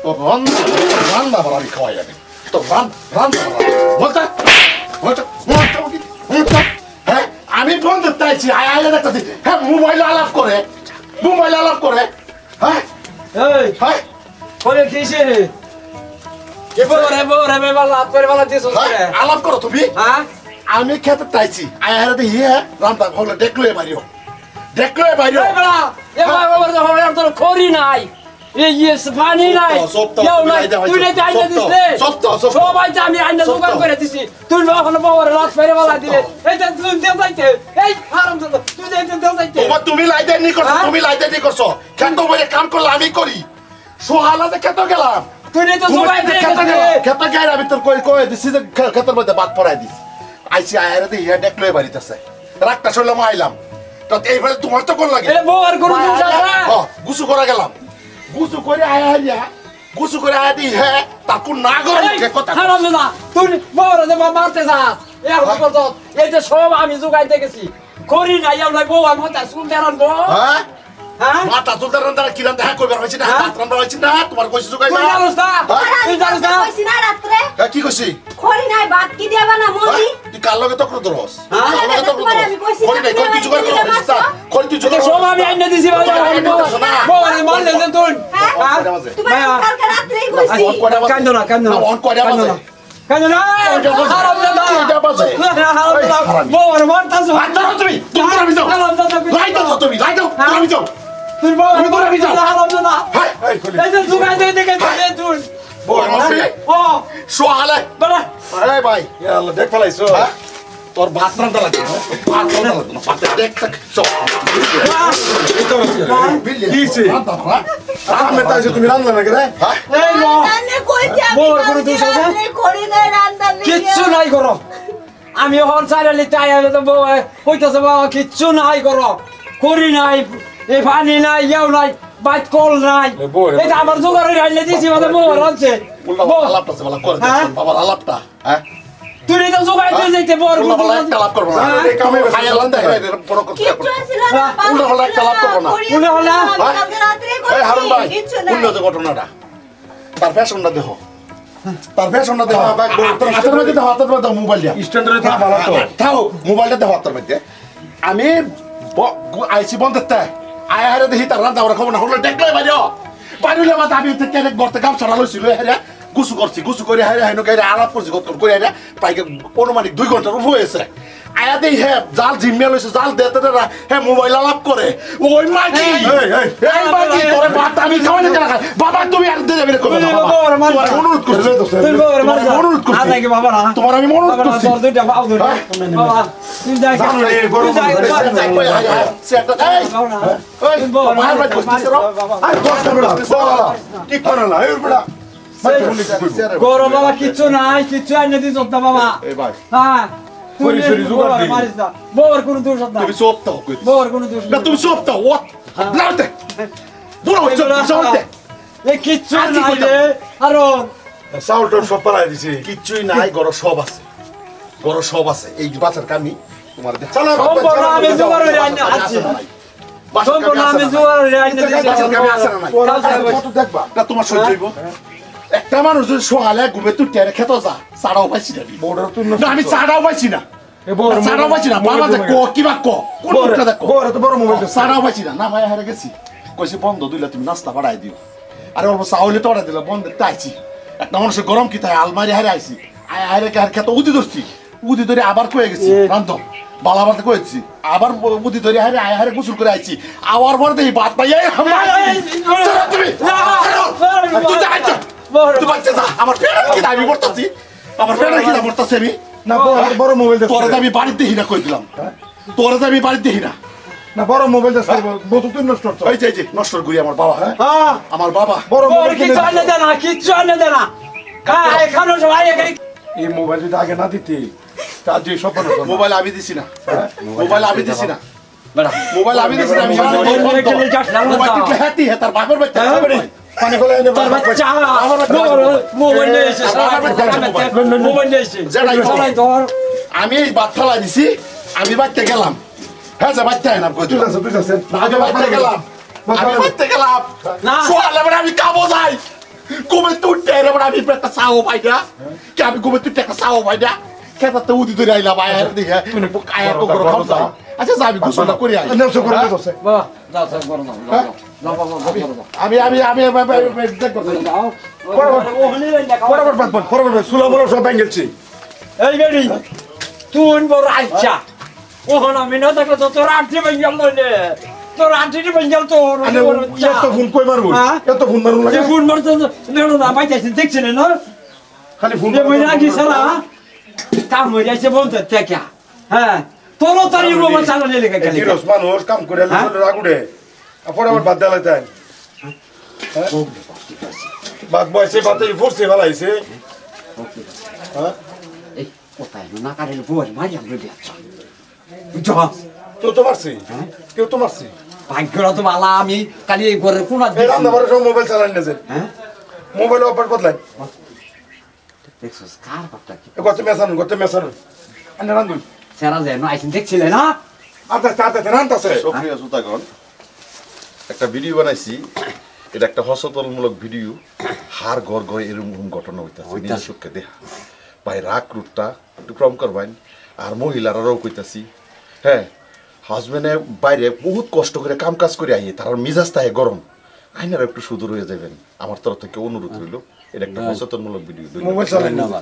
ও রান্না বাড়া আমি খাওয়াই যাবে তো রান্না বলতে হ্যাঁ আমি বন্ধ চাইছি আয় দেখতেছি হ্যাঁ মোবাইল আলাপ করে হ্যাঁ এই হ্যাঁ পরে কিসে আলাপ করো তুমি হ্যাঁ আমি খেতে চাইছি আয় দেখি হ্যাঁ রান্না হলে দেখলো বাড়িও খড়ি নাই পানি নাই সবাই আমি আইনা জোগাড় করে দিছি তুই ওখানে বাবার রাত ফেরে বেলা দিলে এইটা তুই দেও যাইতে এই হারাম তুই দেও যাইতে তুমি লাইতে নি করছো কেন বলে কাম করলে আমি করি সোহালাতে খেতে গেলাম তুই তো সবাই খেতে গায়ে আমি তোর কই দিছি যে খেতের মধ্যে ভাত পড়াই দিস আইছি আয়ারে দিয়ে ইয়া দেখলো বাড়িতেছে রাতটা শুনলে আইলাম তো এইবারে তোমার তো কোন লাগে বাবার কোনো গুছু করে গেলাম গুছু করে আয়া দি হ্যাঁ তাকু না গরম কথা হারাম না তুই বাবার মারতে যাস এইটা সব আমি জোগাইতে গেছি করি না ইয়া নাই বউ আমার তা শুন দেরান বউ হ্যাঁ হ্যাঁ মাতা চলতে রান্না কি রান্না হ্যাঁ কইবার হইছে না ভাত রান্না হইছে না তোমার কইছি জোগাই না তুই জানিস না কইছি না রাতে কি কইছি খড়ি নাই ভাত কি দিবা না মনি তুই কাল লগে তকর দরস কাল লগে তকর দরস খড়ি নাই কই তুই জোগাই করো খড়ি তুই জোগাই সব আমি আইনা দিছি বউ মারলে যে তুই হ্যাঁ তুমি কালকে রাতেই কইছি কান্দো না অন কয়টা বাজে কান্দো না হারাম দাদা কয়টা বাজে হারাম দাদা বউ মারতাছ আচ্ছা তুমি করে আমি যাও হারাম দাদা লাইট দাও তুমি লাইট দাও আমি যাও তুই বউ তুমি করে আমি যাও হারাম দাদা এই কইলি এই যে জোগাই দে দেখে তুই বউ মারবে ও সোহালে বলা আরে ভাই আল্লাহ দেখ ফেলাইছো তোর ভাত রান্না লাগে ভাত রান্না লাগে না ভাত দেখ থাক সব আমি তাইছো তুমি রান্না না করে এই বউ রান্না কইছি আমি বউর কোনো দোষ আছে? খড়ি নাই রান্না নেই কিচ্ছু নাই করো আমি হন চাইলে তাই আমি তো বউ কইতাছে বাবা কিচ্ছু নাই করো করি নাই এই পানি নাই ইয়াও নাই বাইত কল নাই এটা আমার জোগাড়ে রাইলে দিছি মানে বউ রাঁধছে আলাপটা ভালো করে বাবার আলাপটা হ্যাঁ তুই তো জোগাড় দিয়ে যাইতে বউর উল্টা পাল্টা একটা লাভ করবো না খাইয়ালাম দেখ বড় কথা কিচ্ছু ছিল না উল্টা পাল্টা একটা লাভ করবো না উল্টা পাল্টা? কালকে রাতে কইছি এই হারুন ভাই কিচ্ছু নাই উন্নত ঘটনাটা তার ফ্যাশনটা দেখো হাতের মধ্যে দেখো হাতের মধ্যে মোবাইল দিয়া স্ট্যান্ডার্ডে থাকা ভালো তো থাও মোবাইলটা দেখো হাতের মধ্যে আমি আইসি বন্ধ আয়া হারে দেখি তার রান্না ওরা খবর না হলো দেখলে বাইরে মাথা আমি কেন গর্তে গাম ছড়া লইছিল হ্যাঁ গুছু করে হারে হাইনো গাইরে আলাপ করছি গত করে হারে প্রায় অনুমানিক 2 ঘন্টার উপর হয়েছে আয়া দেই হ্যাঁ জাল জিম্মেল হইছে জাল দেতে হ্যাঁ মোবাইল আলাপ করে ওই মাগি এই মাগি তোরে ভাত আমি খাওয়াই না বাবা তুমি আর দে যাবে না কবে তোমার অনুরোধ করছি অনুরোধ করছি আজ আগে বাবা না তোমার আমি অনুরোধ করছি তোর দুইটা বাবা দুইটা বাবা তুই যাই সেটা এই ওই মার ভাই করছিস রে আই কষ্ট বড় ঠিক করে না এই বড় গরম বাবা কিচ্ছু নাই কিচ্ছু আইনে দিছ না বাবা এই ভাই হ্যাঁ পরিসরি জোগাড় দিই। মারিস না বউর কোনো দোষ না তুমি সবটাও কই বউর কোনো দোষ না তুমি সবটাও ওয়াট লাউতে বড় চলতে এই কিচ্ছু নাই রে আরন সাউল টোল সব পালাই দিছি কিচ্ছুই নাই গড় সব আছে এই বাচ্চার কামি তোমার চলো সম্পূর্ণ আমি জোগাড় করে আইনে আছি সম্পূর্ণ আমি জোগাড় করে আইনে বাচ্চার কামি আছে না নাই কত দেখবা না তোমার সহ্য হইব একটা মানুষ যদি সকালে ঘুমে তুই টেরে খেত যা চাড়াও পাইছি না বড় তুই না আমি চাড়াও পাইছি না চাড়াও পাইছি না বাবা যে কিবা কোন মুখটা দেখো বড় তো বড় মোবাইল চাড়াও পাইছি না না ভাই হারে গেছি কইছি বন্ধ দিলে তুমি নাস্তা বাড়াই দিও আরে অল্প চাউলে তো দিলে বন্ধ তাইছি একটা মানুষের গরম কি তাই আলমারি হারে আইছি হারে খেত উদি ধরছি উদি ধরে আবার কয়ে গেছি রান্ত বালাবাতে কয়েছি আবার উদি ধরে হারে গোসল করে আইছি আবার পরে দেখি ভাত পাই তুমি তুই যাইছো তুই বাচ্চা যা আমার পেটের কি দাবি করতেছি আমার পেটের কি দাবি করতেছি আমি না বড় মোবাইল দে তোরা আমি বাড়িতে হিনা কই দিলাম তোরা আমি বাড়িতে হিনা না বড় মোবাইল দে বড় তুই নষ্ট করছ এই যে নষ্ট করি আমার বাবা হ্যাঁ আমার বাবা বড় বউর মোবাইল কিচ্ছু আইনে দে না কিচ্ছু আইনে দে না হ্যাঁ এখানে সবাই এখানে এই মোবাইল যদি আগে না দিতি তার যে সব মোবাইল আমি দিছি না মোবাইল আমি দিছি না বেড়া মোবাইল আমি দিছি না আমি মোবাইল টিপলে হাতি হে তার বাপের বাচ্চা পানি গলে এনে তোর বাচ্চা মোবাইল নিয়ে এসে মোবাইল নিয়ে এসে চালাই তোর আমি এই বাদ ফেলা দিছি আমি বাচ্চা গেলাম হ্যাঁ যে বাচ্চা এলাম কই তুই আছে আমি বাচ্চা গেলাম আমি বাচ্চা গেলাম না সোয়ালে বড় আমি কাবো যাই খুব ঘুমাইতে উঠতে রে বড় আমি একটা চাও ভাই না কি আমি ঘুমাইতে উঠতে একটা চাও ভাই না খেতাতে উদি ধরে আইলাম আয়ার দিকে আয়ার তো করে খাওয়া যায় আচ্ছা যাবি গোসলটা করে আই নেমসে করে দিতেছে বাহ দাও স্যার করো না বাবা করো আমি দেখবো দাও ওখানে দেখা বরাবর বাদ বল বরাবর সুলা মোলা সব ব্যাঙ্গেলছি এই বেড়ি তুই বড় আচ্ছা ওখানে আমি না দেখো তো তোর আন্টি বেঙ্গল নইলে তোর আন্টি বেঙ্গল তো আনে এত ফোন কই মারবো এত ফোন মারুন লাগে ফোন মারতো বেড়ো না পাইতেছি দেখছিলেন না খালি ফোন মই লাগি সালা কাম হয়ে যাচ্ছে বলতে থেকে হ্যাঁ তোর তারি রোবা চালানে লেগে গেল হিরোস মানুষ কাম করে রাগুড়ে বরাবর বাদ দেলাই তাই বাদ বয়সে বাতে ফুরছে ভালাইছে হ্যাঁ এই কোথায় না কারের বই মারি আমরা দিচ্ছ বুঝছ কেউ তো মারছি কেউ তো মারছি ভাগ্যরা তো ভালো আমি কালি এই ঘরের কোনা এই রান্না বাড়ার সময় মোবাইল চালান না যে হ্যাঁ মোবাইল অপার বদলাই দেখছস কার কথা কি গত মেসানুন আনে রান্ধুন সেরা যায় না আইছেন দেখছিলে না আতে রান্তাছে সক্রিয় সুতাগণ একটা ভিডিও বানাইছি এটা একটা হস্তমূলক ভিডিও হার ঘর ঘর এরকম ঘটনা হইতাছে নিজের চোখে দেখা ভাই রাগ রুটটা একটু কম করবেন আর মহিলারাও কইতাছি হ্যাঁ হাজবেন্ডে বাইরে বহুত কষ্ট করে কাম কাজ করে আইয়ে তার মিজাজ তাই গরম আইনারা একটু সুদূর হয়ে যাবেন আমার তরফ থেকে অনুরোধ রইল এটা একটা সচেতনমূলক ভিডিও মোবাইল চালান না